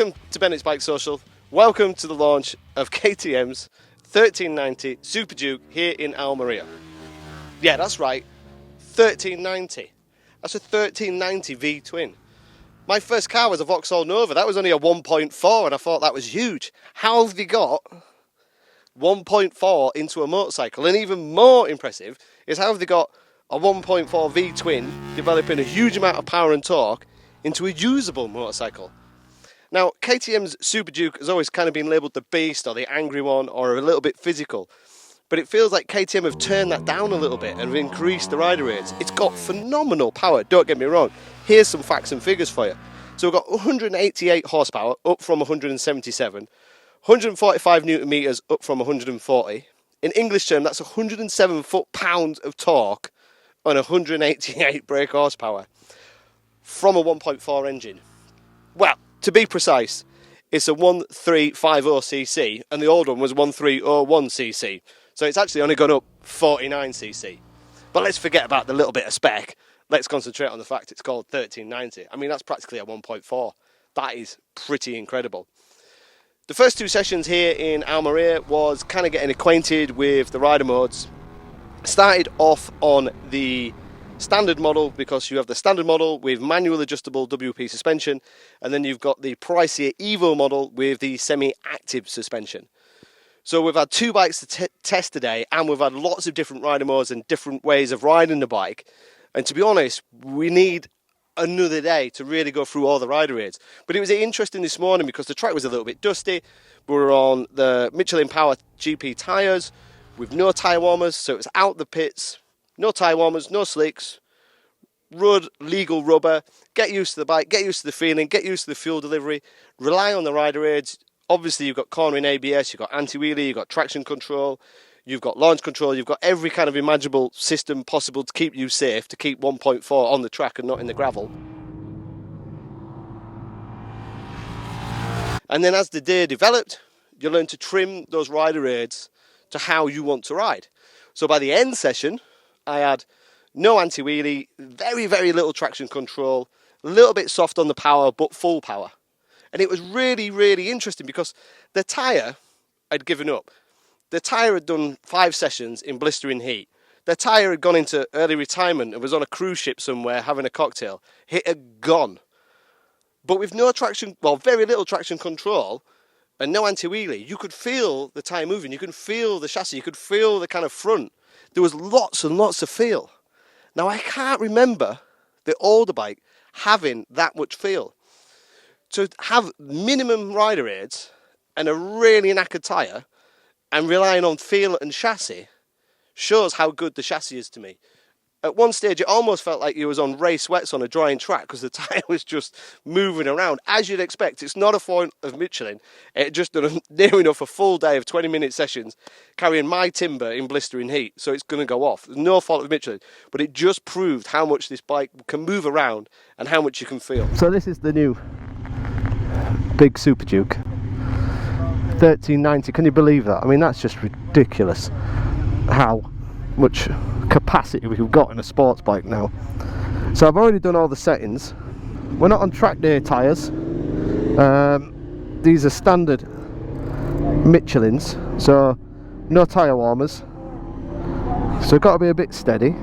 Welcome to Bennett's Bike Social. Welcome to the launch of KTM's 1390 Super Duke here in Almeria. Yeah, that's right, 1390. That's a 1390 V-twin. My first car was a Vauxhall Nova. That was only a 1.4 and I thought that was huge. How have they got 1.4 into a motorcycle? And even more impressive is how have they got a 1.4 V-twin developing a huge amount of power and torque into a usable motorcycle. Now, KTM's Super Duke has always kind of been labelled the beast or the angry one or a little bit physical. But it feels like KTM have turned that down a little bit and have increased the rider rates. It's got phenomenal power, don't get me wrong. Here's some facts and figures for you. So we've got 188 horsepower up from 177, 145 newton meters up from 140. In English term, that's 107 foot-pounds of torque on 188 brake horsepower from a 1.4 engine. Well, to be precise, it's a 1350cc and the old one was 1301cc. So it's actually only gone up 49cc. But let's forget about the little bit of spec. Let's concentrate on the fact it's called 1390. I mean, that's practically a 1.4. That is pretty incredible. The first two sessions here in Almeria was kind of getting acquainted with the rider modes. Started off on the standard model because you have the standard model with manual adjustable WP suspension, and then you've got the pricier Evo model with the semi-active suspension. So we've had two bikes to test today, and we've had lots of different rider modes and different ways of riding the bike. And to be honest, we need another day to really go through all the rider aids. But it was interesting this morning because the track was a little bit dusty. We were on the Michelin Power GP tyres with no tyre warmers, so it was out the pits. No tyre warmers, no slicks, road legal rubber. Get used to the bike, get used to the feeling, get used to the fuel delivery. Rely on the rider aids. Obviously, you've got cornering ABS, you've got anti-wheelie, you've got traction control, you've got launch control, you've got every kind of imaginable system possible to keep you safe, to keep 1.4 on the track and not in the gravel. And then as the day developed, you learn to trim those rider aids to how you want to ride. So by the end session, I had no anti-wheelie, very, very little traction control, a little bit soft on the power, but full power. And it was really, really interesting because the tyre had given up. The tyre had done 5 sessions in blistering heat. The tyre had gone into early retirement and was on a cruise ship somewhere having a cocktail. It had gone. But with no traction, well, very little traction control and no anti-wheelie, you could feel the tyre moving. You could feel the chassis. You could feel the kind of front. There was lots and lots of feel. Now, I can't remember the older bike having that much feel. To have minimum rider aids and a really knackered tyre and relying on feel and chassis shows how good the chassis is to me. At one stage, it almost felt like you was on race wets on a drying track because the tyre was just moving around. As you'd expect, it's not a fault of Michelin. It just done near enough a full day of 20-minute sessions carrying my timber in blistering heat, so it's going to go off. There's no fault of Michelin, but it just proved how much this bike can move around and how much you can feel. So this is the new big Super Duke 1390. Can you believe that? I mean, that's just ridiculous how much capacity we've got in a sports bike now. So I've already done all the settings. We're not on track day tyres. These are standard Michelins, so no tyre warmers, so got to be a bit steady.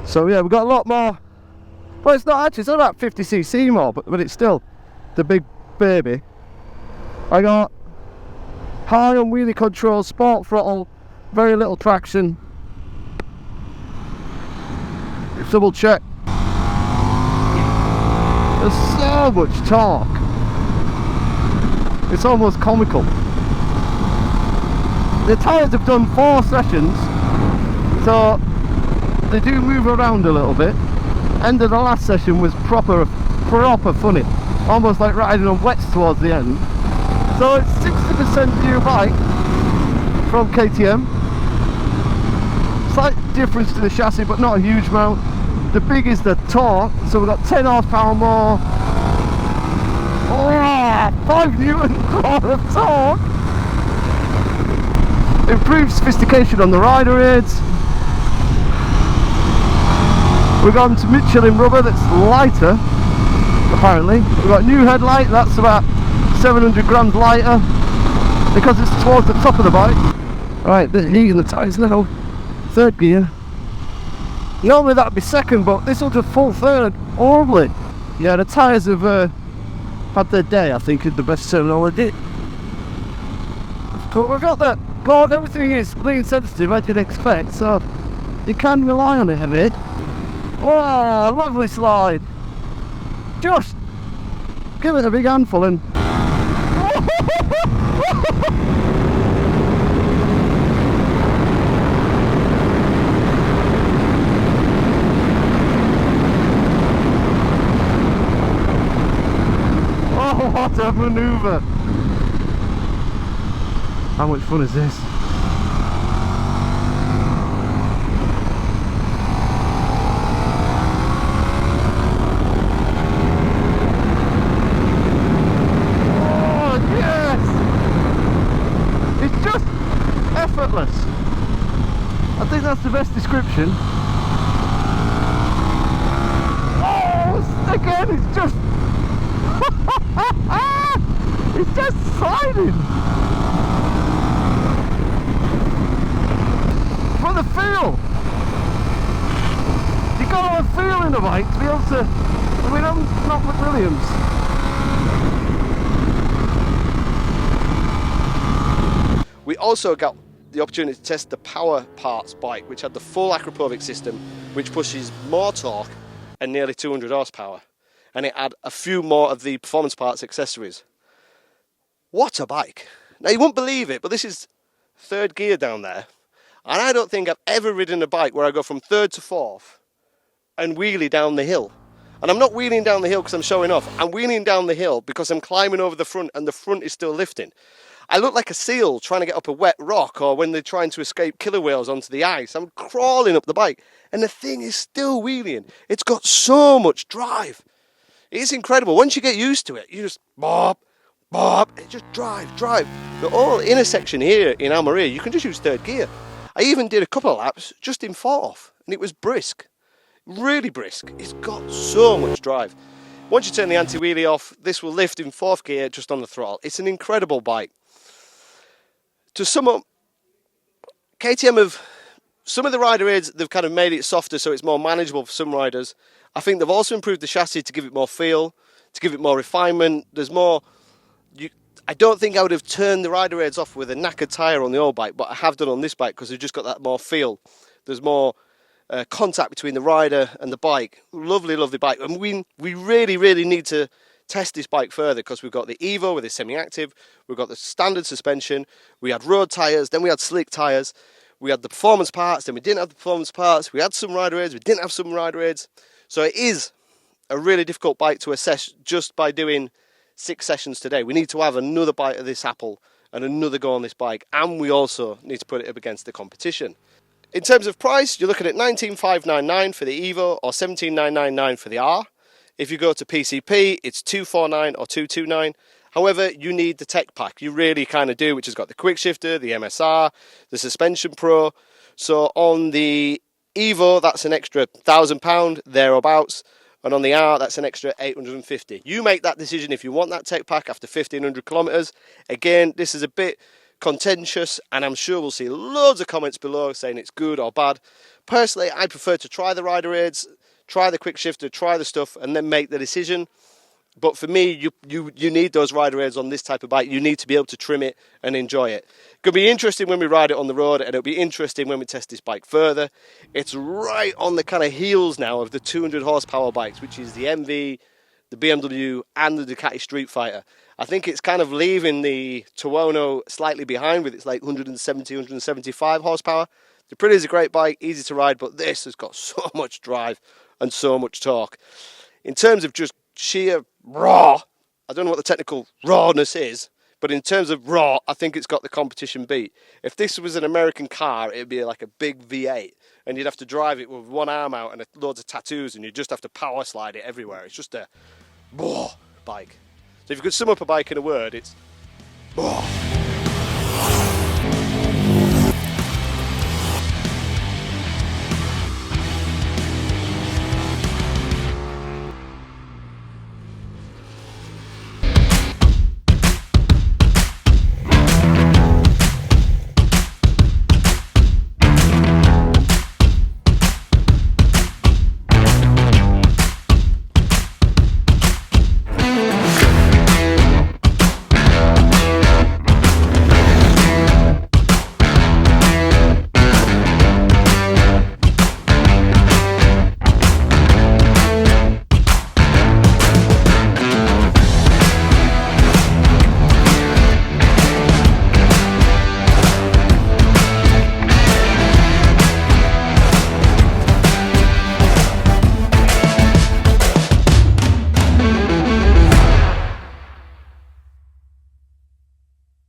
So yeah, we've got a lot more. Well, it's not actually, it's not about 50cc more, but it's still the big baby. I got high on wheelie control, sport throttle, very little traction. Double check. There's so much torque. It's almost comical. The tyres have done 4 sessions, so they do move around a little bit. End of the last session was proper funny, almost like riding on wets towards the end. So it's 60% new bike from KTM. Slight difference to the chassis, but not a huge amount. The big is the torque, so we've got 10 horsepower more. Oh, 5 newton of torque. Improved sophistication on the rider aids. We've gone to Michelin rubber that's lighter, apparently. We've got new headlight, that's about 700 grams lighter because it's towards the top of the bike. Right, they're heating the tyres now. Third gear. Normally that'd be second, but this will just full third. Horribly. Yeah, the tyres have had their day, I think, is the best terminology. But we've got that. God, everything is being sensitive as you'd expect, so you can rely on it a bit. Wow, lovely slide. Just give it a big handful and oh, what a manoeuvre! How much fun is this? Effortless. I think that's the best description. Oh, again, it's just it's just sliding. For the feel, you got to have a feel in the bike to be able to. I mean, I'm not McWilliams. We also got the opportunity to test the Power Parts bike, which had the full Acropovic system, which pushes more torque and nearly 200 horsepower. And it had a few more of the performance parts accessories. What a bike. Now, you won't believe it, but this is third gear down there. And I don't think I've ever ridden a bike where I go from third to fourth and wheelie down the hill. And I'm not wheeling down the hill because I'm showing off. I'm wheeling down the hill because I'm climbing over the front and the front is still lifting. I look like a seal trying to get up a wet rock, or when they're trying to escape killer whales onto the ice. I'm crawling up the bike and the thing is still wheeling. It's got so much drive. It's incredible. Once you get used to it, you just bob, bob, it just drive. The whole intersection here in Almeria, you can just use third gear. I even did a couple of laps just in fourth and it was brisk, really brisk. It's got so much drive. Once you turn the anti-wheelie off, this will lift in fourth gear just on the throttle. It's an incredible bike. To sum up, KTM have, some of the rider aids, they've kind of made it softer so it's more manageable for some riders. I think they've also improved the chassis to give it more feel, to give it more refinement. There's more, I don't think I would have turned the rider aids off with a knackered tyre on the old bike, but I have done on this bike because they've just got that more feel. There's more contact between the rider and the bike. Lovely, lovely bike. And we really need to test this bike further because we've got the Evo with the semi-active, we've got the standard suspension, we had road tyres, then we had slick tyres, we had the performance parts, then we didn't have the performance parts, we had some rider aids, we didn't have some rider aids. So it is a really difficult bike to assess just by doing 6 sessions today. We need to have another bite of this apple and another go on this bike, and we also need to put it up against the competition. In terms of price, you're looking at 19,599 for the Evo or 17,999 for the R. If you go to PCP, it's 249 or 229. However, you need the tech pack. You really kind of do, which has got the quick shifter, the MSR, the suspension pro. So on the Evo, that's an extra £1,000 thereabouts. And on the R, that's an extra 850. You make that decision if you want that tech pack after 1,500 kilometres. Again, this is a bit contentious, and I'm sure we'll see loads of comments below saying it's good or bad. Personally, I prefer to try the rider aids, try the quick shifter, try the stuff, and then make the decision. But for me, you need those rider aids on this type of bike. You need to be able to trim it and enjoy it. Could be interesting when we ride it on the road, and it'll be interesting when we test this bike further. It's right on the kind of heels now of the 200 horsepower bikes, which is the MV, the BMW, and the Ducati Street Fighter. I think it's kind of leaving the Tuono slightly behind with its like 170, 175 horsepower. The Aprilia is a great bike, easy to ride, but this has got so much drive and so much torque. In terms of just sheer raw, I don't know what the technical rawness is, but in terms of raw, I think it's got the competition beat. If this was an American car, it'd be like a big V8, and you'd have to drive it with one arm out and loads of tattoos, and you'd just have to power slide it everywhere. It's just a bike. So if you could sum up a bike in a word, it's